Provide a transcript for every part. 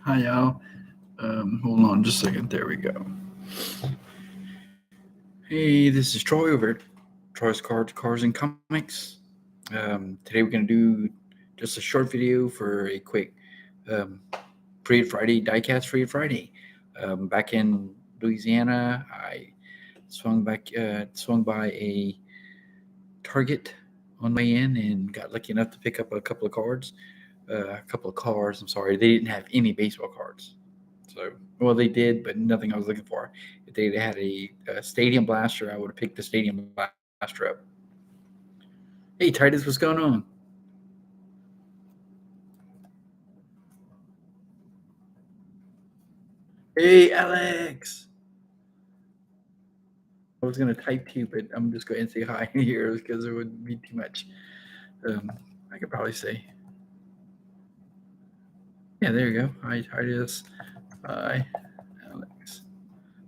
Hi, y'all. Hold on just a second. There we go. Hey, this is Troy over at Troy's Cards, Cars, and Comics. Today we're going to do just a short video for a quick um, Free Friday, Diecast Free Friday. Back in Louisiana, I swung by a Target on the way in and got lucky enough to pick up a couple of cards. A couple of cars. I'm sorry, they didn't have any baseball cards. So, well, they did, but nothing I was looking for. If they had a Stadium Blaster, I would have picked the Stadium Blaster up. Hey, Titus, what's going on? Hey, Alex. I was gonna type to you, but I'm just going to say hi here because it would be too much. Um, I could probably say, yeah, there you go. Hi, Titus. Hi, Alex.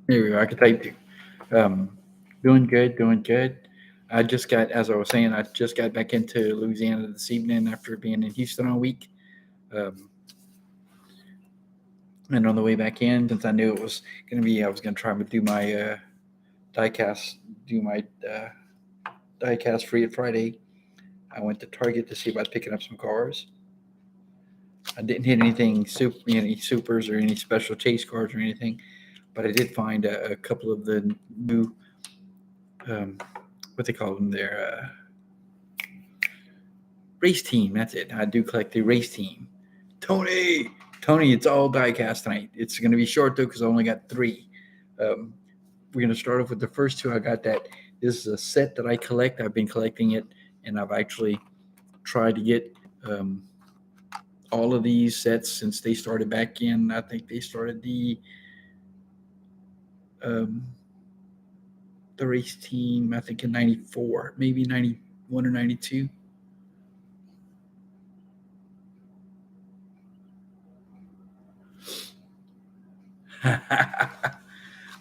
There we go. I could type to you. Doing good, doing good. I just got, as I was saying, I just got back into Louisiana this evening after being in Houston all week. Um, and on the way back in, since I knew it was going to be, I was going to try to do my diecast, do my diecast free at Friday. I went to Target to see about picking up some cars. I didn't hit anything any supers or any special chase cars or anything, but I did find a couple of the new, um, what they call them there, race team. That's it. I do collect the race team. Tony, Tony, it's all diecast tonight. It's going to be short though because I only got three. Um, we're going to start off with the first two. I got that. This is a set that I collect. I've been collecting it, and I've actually tried to get um, all of these sets since they started back in. I think they started um, the race team. I think in '94, maybe '91 or '92.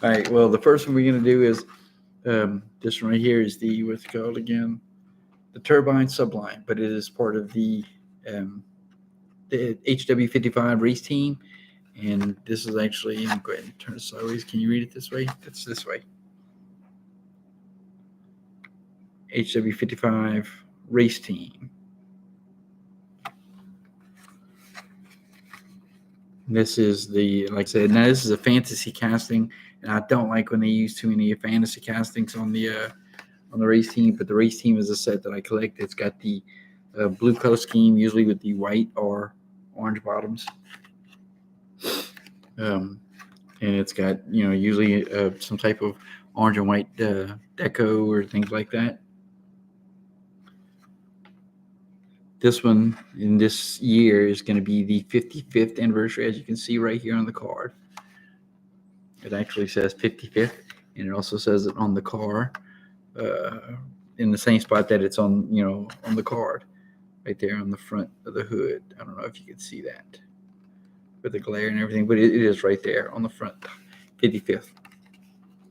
All right. Well, the first one we're going to do is this one right here is the what's it called again? The Turbine Sublime, but it is part of um, the HW55 race team. And this is actually, I'm going to turn it sideways. Can you read it this way? That's this way. HW55 race team. This is like I said, now this is a fantasy casting, and I don't like when they use too many fantasy castings on the race team. But the race team is a set that I collect. It's got the blue color scheme, usually with the white or orange bottoms. Um, and it's got usually some type of orange and white deco or things like that. This one in this year is going to be the 55th anniversary, as you can see right here on the card. It actually says 55th, and it also says it on the car uh, in the same spot that it's on on the card, right there on the front of the hood. I don't know if you can see that with the glare and everything, but it is right there on the front, 55th.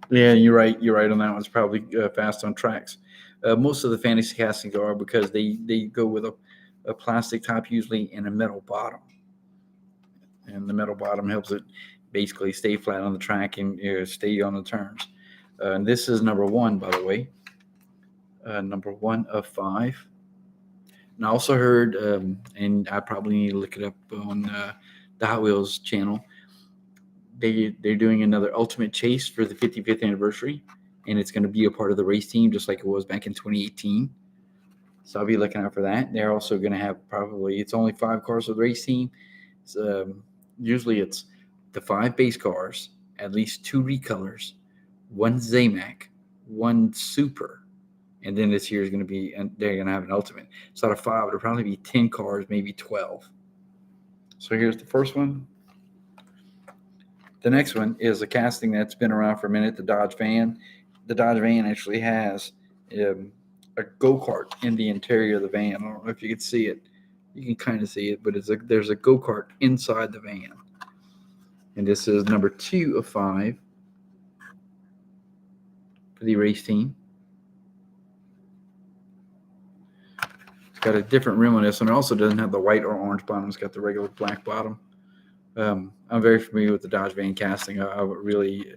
Yeah, you're right. You're right on that one. It's probably fast on tracks. Most of the fantasy castings are because they go with a plastic top usually and a metal bottom, and the metal bottom helps it basically stay flat on the track and stay on the turns. And this is number one, by the way, number one of five. And I also heard, and I probably need to look it up on the Hot Wheels channel. They're doing another Ultimate Chase for the 55th anniversary, and it's going to be a part of the race team, just like it was back in 2018. So I'll be looking out for that. They're also going to have it's only five cars for the race team. Usually it's the five base cars, at least two recolors, one Zamac, one Super, and then this year is going to be, and they're going to have an Ultimate. So out of five, it'll probably be 10 cars, maybe 12. So here's the first one. The next one is a casting that's been around for a minute, the Dodge van. The Dodge van actually has a go-kart in the interior of the van. I don't know if you can see it. You can kind of see it, but there's a go-kart inside the van. And this is number 2 of 5 for the race team. It's got a different rim on this one. It also doesn't have the white or orange bottom. It's got the regular black bottom. I'm very familiar with the Dodge van casting. I really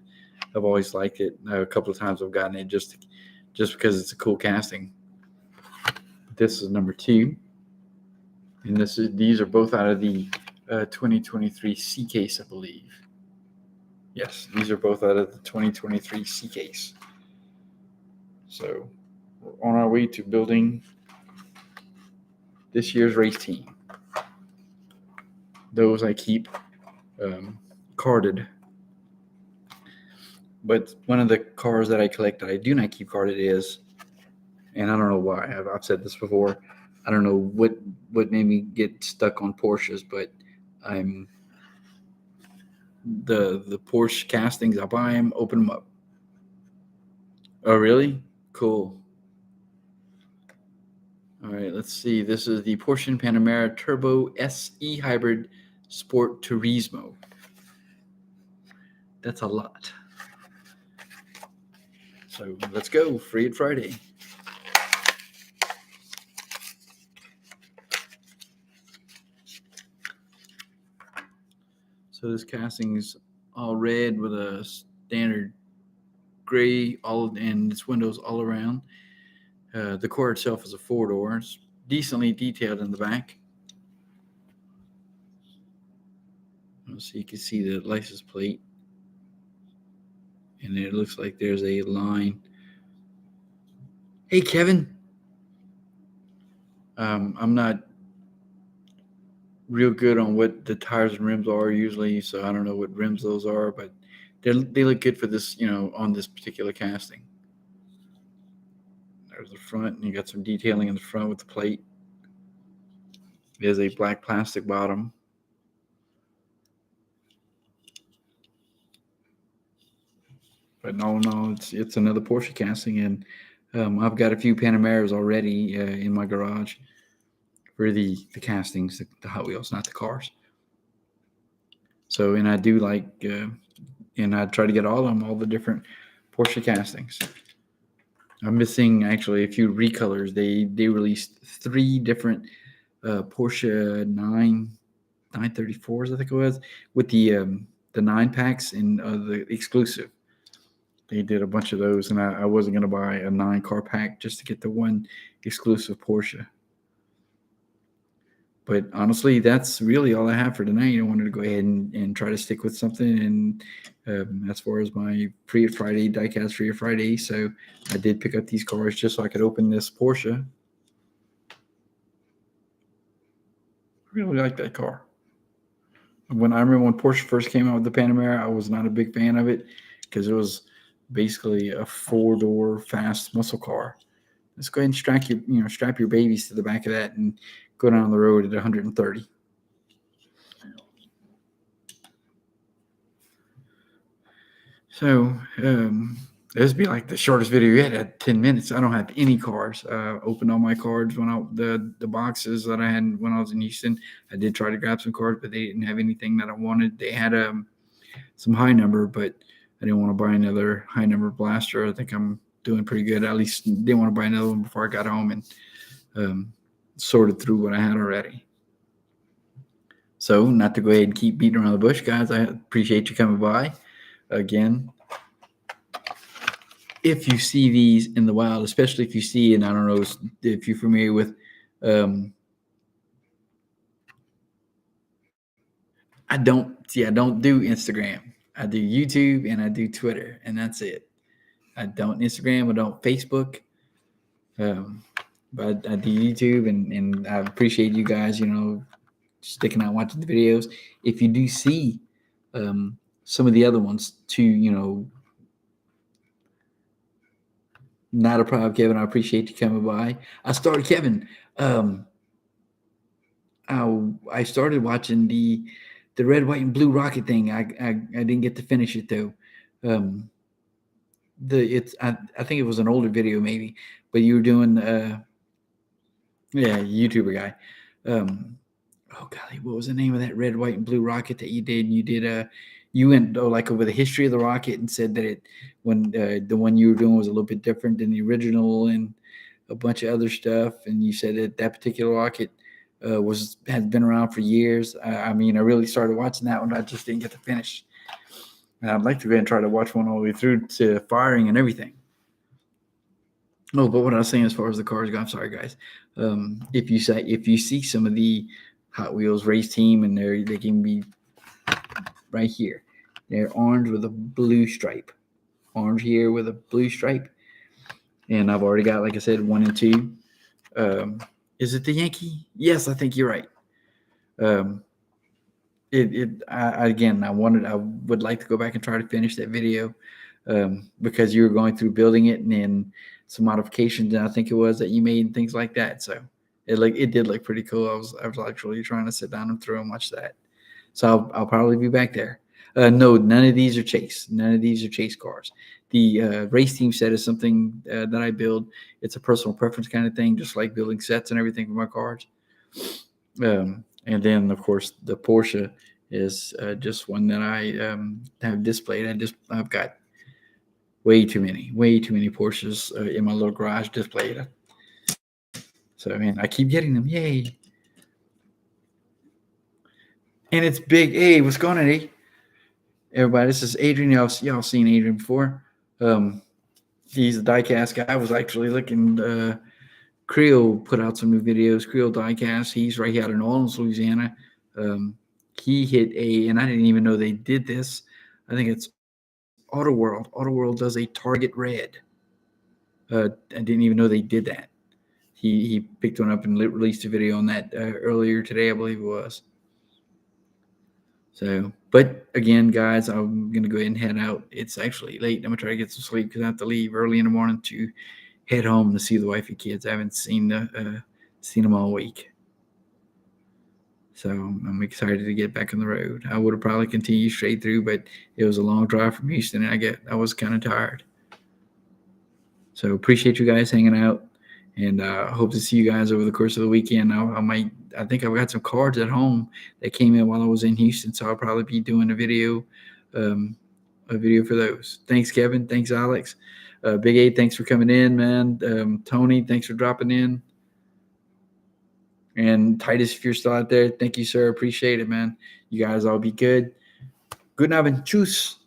have always liked it. A couple of times I've gotten it just because it's a cool casting. This is number 2, and these are both out of the 2023 C case, I believe. Yes, these are both out of the 2023 C case. So we're on our way to building this year's race team. Those I keep carded. But one of the cars that I collect that I do not keep carded is, and I don't know why, I've said this before, I don't know what made me get stuck on Porsches, but I'm the Porsche castings, I buy them, open them up. Oh, really? Cool. All right, let's see. This is the Porsche Panamera Turbo SE Hybrid Sport Turismo. That's a lot. So let's go. Free it Friday. So this casting's all red with a standard gray, and its windows all around. The car itself is a 4-door. It's decently detailed in the back. So you can see the license plate, and it looks like there's a line. Hey, Kevin. I'm not real good on what the tires and rims are usually, so I don't know what rims those are, but they look good for this, on this particular casting. There's the front, and you got some detailing in the front with the plate. There's a black plastic bottom. But no, it's another Porsche casting, and I've got a few Panameras already in my garage for the castings, the Hot Wheels, not the cars. So, and I do like, and I try to get all the different Porsche castings. I'm missing actually a few recolors. They released 3 different Porsche 934s, I think it was, with the 9 packs and the exclusive. They did a bunch of those, and I wasn't going to buy a 9 car pack just to get the one exclusive Porsche. But honestly, that's really all I have for tonight. I wanted to go ahead and try to stick with something. And as far as my Free It Friday, diecast Free It Friday, so I did pick up these cars just so I could open this Porsche. I really like that car. I remember when Porsche first came out with the Panamera, I was not a big fan of it because it was basically a 4-door fast muscle car. Let's go ahead and strap your babies to the back of that and go down the road at 130. So this would be like the shortest video yet at 10 minutes. I don't have any cars. Opened all my cards the boxes that I had when I was in Houston. I did try to grab some cards, but they didn't have anything that I wanted. They had some high number, but I didn't want to buy another high number blaster. I think I'm doing pretty good. At least didn't want to buy another one before I got home and sorted through what I had already. So not to go ahead and keep beating around the bush, guys, I appreciate you coming by. Again, if you see these in the wild, especially if you see, and I don't know if you're familiar with, I don't do Instagram. I do YouTube and I do Twitter, and that's it. I don't Instagram. I don't Facebook. But I do YouTube, and I appreciate you guys, sticking out watching the videos. If you do see some of the other ones too, not a problem, Kevin. I appreciate you coming by. I started, Kevin. I started watching the red, white, and blue rocket thing. I didn't get to finish it though. I think it was an older video maybe, but you were doing YouTuber guy. Oh golly, what was the name of that red, white, and blue rocket that you did? You did you went like over the history of the rocket and said that when the one you were doing was a little bit different than the original and a bunch of other stuff. And you said that particular rocket has been around for years. I mean, I really started watching that one. I just didn't get to finish. And I'd like to go ahead and try to watch one all the way through to firing and everything. Oh, but what I was saying as far as the cars go, I'm sorry, guys. If you see some of the Hot Wheels race team, and they can be right here. They're orange with a blue stripe. Orange here with a blue stripe. And I've already got, like I said, 1 and 2. Is it the Yankee? Yes, I think you're right. Um, again, I would like to go back and try to finish that video, because you were going through building it, and then some modifications, I think it was, that you made and things like that. So it did look pretty cool. I was actually trying to sit down and through and watch that. So I'll probably be back there. No, none of these are chase. None of these are chase cars. The race team set is something that I build. It's a personal preference kind of thing, just like building sets and everything for my cars. And then, of course, the Porsche is just one that I have displayed. I've got way too many Porsches in my little garage displayed. So, I mean, I keep getting them. Yay. And it's big. Hey, what's going on, Eddie? Everybody, this is Adrian. Y'all seen Adrian before. He's a diecast guy. I was actually looking. Creel put out some new videos. Creel diecast. He's right here out in South Louisiana. He hit and I didn't even know they did this. I think it's Auto World. Auto World does a Target Red. I didn't even know they did that. He picked one up and released a video on that earlier today, I believe it was. So, but again, guys, I'm going to go ahead and head out. It's actually late. I'm going to try to get some sleep because I have to leave early in the morning to head home to see the wife and kids. I haven't seen them all week. So I'm excited to get back on the road. I would have probably continued straight through, but it was a long drive from Houston, and I was kind of tired. So appreciate you guys hanging out, and hope to see you guys over the course of the weekend. I think I've got some cards at home that came in while I was in Houston, so I'll probably be doing a video for those. Thanks, Kevin. Thanks, Alex. Big A, thanks for coming in, man. Tony, thanks for dropping in. And Titus, if you're still out there, thank you, sir. Appreciate it, man. You guys all be good. Good night and choose.